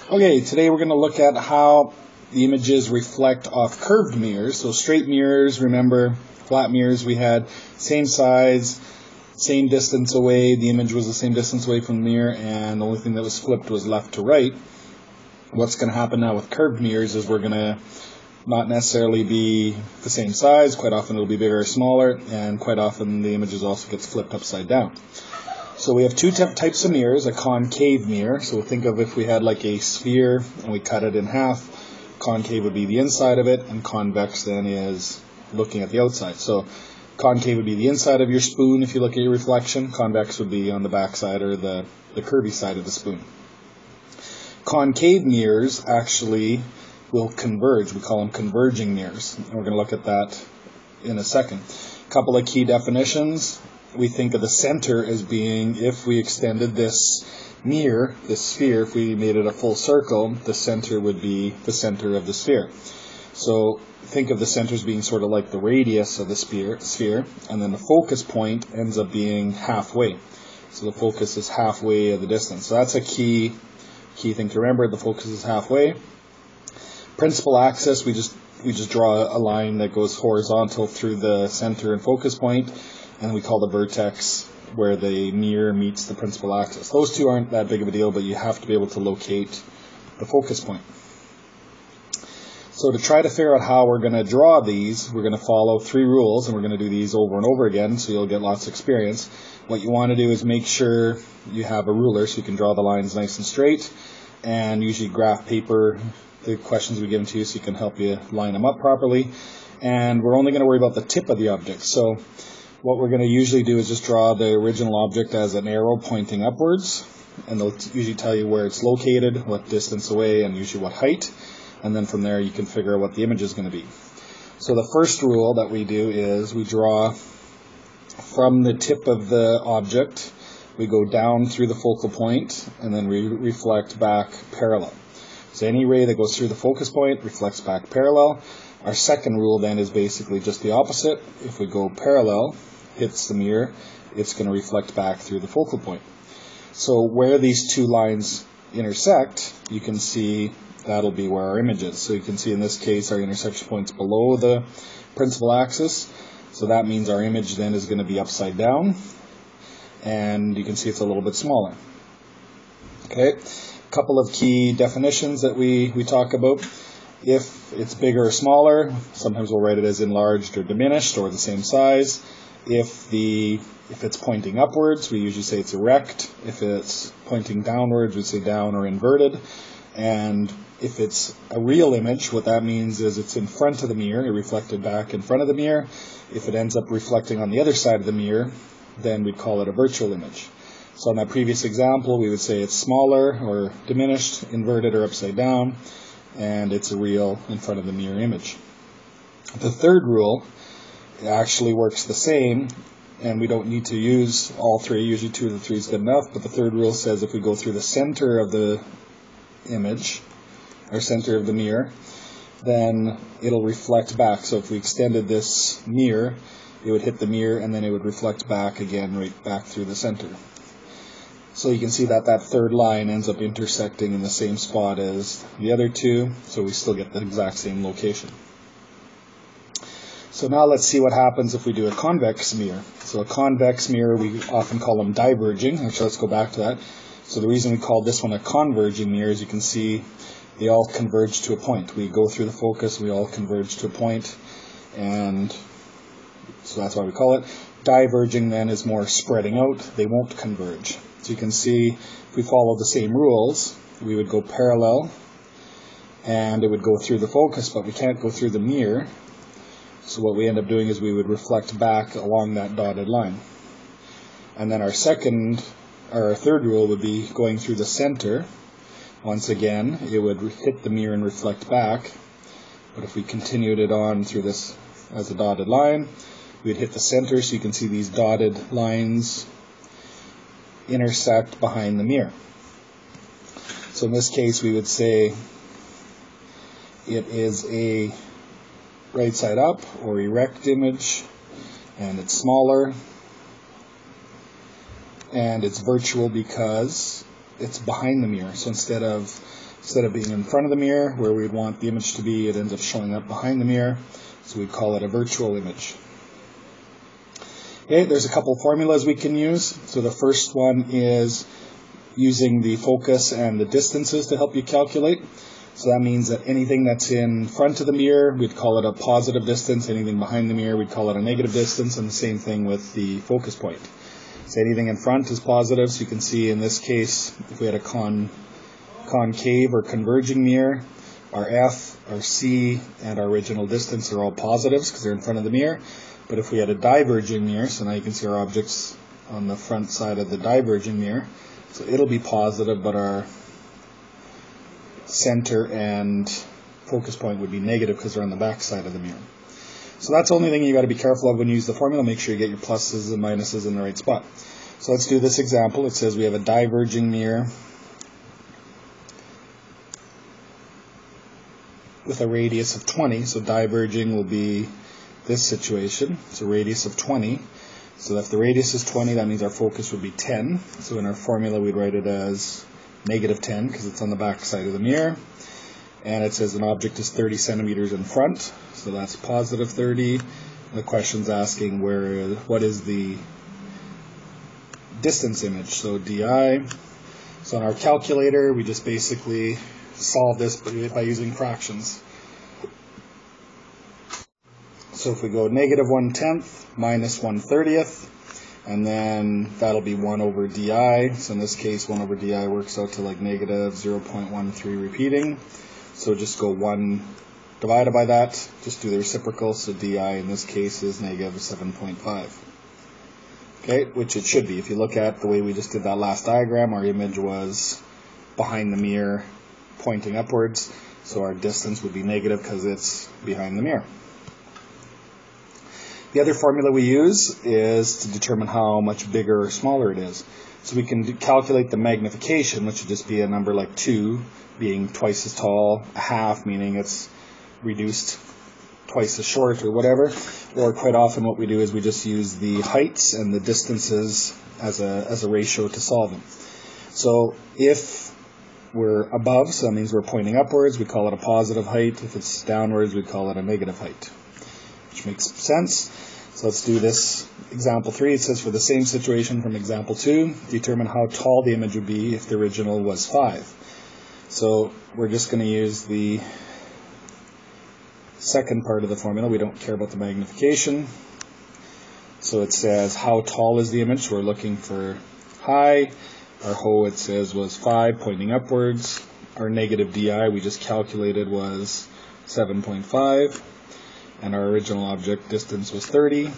Okay, today we're going to look at how the images reflect off curved mirrors. So straight mirrors, remember, flat mirrors we had same size, same distance away, the image was the same distance away from the mirror, and the only thing that was flipped was left to right. What's going to happen now with curved mirrors is we're going to not necessarily be the same size. Quite often it'll be bigger or smaller, and quite often the images also gets flipped upside down. So we have two types of mirrors, a concave mirror. So think of if we had like a sphere and we cut it in half, concave would be the inside of it, and convex then is looking at the outside. So concave would be the inside of your spoon if you look at your reflection. Convex would be on the back side or the curvy side of the spoon. Concave mirrors actually will converge. We call them converging mirrors. And we're going to look at that in a second. A couple of key definitions. We think of the center as being, if we extended this mirror, this sphere, if we made it a full circle, the center would be the center of the sphere. So think of the center as being sort of like the radius of the sphere, and then the focus point ends up being halfway. So the focus is halfway of the distance. So that's a key thing to remember. The focus is halfway. Principal axis, we just draw a line that goes horizontal through the center and focus point, and we call the vertex where the mirror meets the principal axis. Those two aren't that big of a deal, but you have to be able to locate the focus point. So to try to figure out how we're going to draw these, we're going to follow three rules, and we're going to do these over and over again, so you'll get lots of experience. What you want to do is make sure you have a ruler so you can draw the lines nice and straight, and usually graph paper the questions we give to you so you can help you line them up properly. And we're only going to worry about the tip of the object. So what we're going to usually do is just draw the original object as an arrow pointing upwards, and they'll usually tell you where it's located, what distance away, and usually what height, and then from there you can figure out what the image is going to be. So the first rule that we do is we draw from the tip of the object, we go down through the focal point, and then we reflect back parallel. So any ray that goes through the focus point reflects back parallel. Our second rule then is basically just the opposite. If we go parallel, hits the mirror, it's going to reflect back through the focal point. So where these two lines intersect, you can see that'll be where our image is. So you can see in this case our intersection point's below the principal axis. So that means our image then is going to be upside down. And you can see it's a little bit smaller. Okay, a couple of key definitions that we talk about. If it's bigger or smaller, sometimes we'll write it as enlarged or diminished or the same size. If it's pointing upwards, we usually say it's erect. If it's pointing downwards, we say down or inverted. And if it's a real image, what that means is it's in front of the mirror, it reflected back in front of the mirror. If it ends up reflecting on the other side of the mirror, then we'd call it a virtual image. So in that previous example, we would say it's smaller or diminished, inverted or upside down, and it's a real in front of the mirror image. The third rule actually works the same, and we don't need to use all three. Usually 2 of the 3 is good enough, but the third rule says if we go through the center of the image, or center of the mirror, then it'll reflect back. So if we extended this mirror, it would hit the mirror and then it would reflect back again, right back through the center. So you can see that that third line ends up intersecting in the same spot as the other two, so we still get the exact same location. So now let's see what happens if we do a convex mirror. So a convex mirror, we often call them diverging. Actually, let's go back to that. So the reason we call this one a converging mirror is you can see they all converge to a point. We go through the focus, we all converge to a point, and so that's why we call it. Diverging then is more spreading out. They won't converge. So you can see if we follow the same rules, we would go parallel and it would go through the focus, but we can't go through the mirror. So what we end up doing is we would reflect back along that dotted line. And then our third rule would be going through the center. Once again, it would hit the mirror and reflect back. But if we continued it on through this as a dotted line, we'd hit the center, so you can see these dotted lines intersect behind the mirror. So in this case, we would say it is a right side up or erect image, and it's smaller, and it's virtual because it's behind the mirror. So Instead of being in front of the mirror, where we'd want the image to be, it ends up showing up behind the mirror. So we call it a virtual image. Okay, there's a couple formulas we can use. So the first one is using the focus and the distances to help you calculate. So that means that anything that's in front of the mirror, we'd call it a positive distance. Anything behind the mirror, we'd call it a negative distance. And the same thing with the focus point. So anything in front is positive. So you can see in this case, if we had a concave or converging mirror, our F, our C, and our original distance are all positives because they're in front of the mirror. But if we had a diverging mirror, so now you can see our objects on the front side of the diverging mirror, so it'll be positive, but our center and focus point would be negative because they're on the back side of the mirror. So that's the only thing you got to be careful of when you use the formula. Make sure you get your pluses and minuses in the right spot. So let's do this example. It says we have a diverging mirror with a radius of 20. So diverging will be this situation. It's a radius of 20. So if the radius is 20, that means our focus would be 10. So in our formula, we'd write it as negative 10 because it's on the back side of the mirror. And it says an object is 30 centimeters in front. So that's positive 30. The question's asking what is the distance image, so di. So in our calculator, we just basically solve this by using fractions. So if we go negative 1/10 minus 1/30, and then that'll be 1 over di. So in this case, 1 over di works out to like negative 0.13 repeating. So just go 1 divided by that, just do the reciprocal, so di in this case is negative 7.5. Okay, which it should be. If you look at the way we just did that last diagram, our image was behind the mirror pointing upwards, so our distance would be negative because it's behind the mirror. The other formula we use is to determine how much bigger or smaller it is. So we can calculate the magnification, which would just be a number like 2 being twice as tall, a half meaning it's reduced twice as short or whatever. Or quite often what we do is we just use the heights and the distances as a ratio to solve them. So if we're above, so that means we're pointing upwards, we call it a positive height. If it's downwards, we call it a negative height, which makes sense. So let's do this. Example 3, it says for the same situation from example 2, determine how tall the image would be if the original was 5. So we're just going to use the second part of the formula. We don't care about the magnification. So it says how tall is the image. So we're looking for high. Our ho, it says, was 5 pointing upwards. Our negative di we just calculated was 7.5. And our original object distance was 30.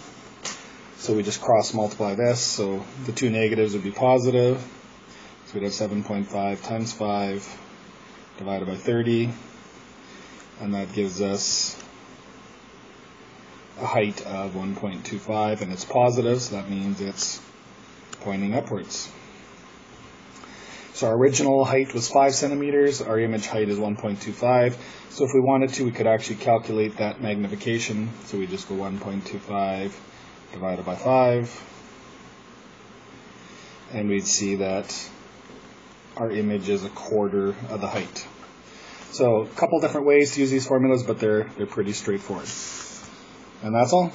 So we just cross multiply this. So the two negatives would be positive. So we'd have 7.5 times 5 divided by 30. And that gives us a height of 1.25, and it's positive, so that means it's pointing upwards. So our original height was 5 centimeters, our image height is 1.25. So if we wanted to, we could actually calculate that magnification. So we just go 1.25 divided by 5, and we'd see that our image is a quarter of the height. So a couple different ways to use these formulas, but they're pretty straightforward. And that's all.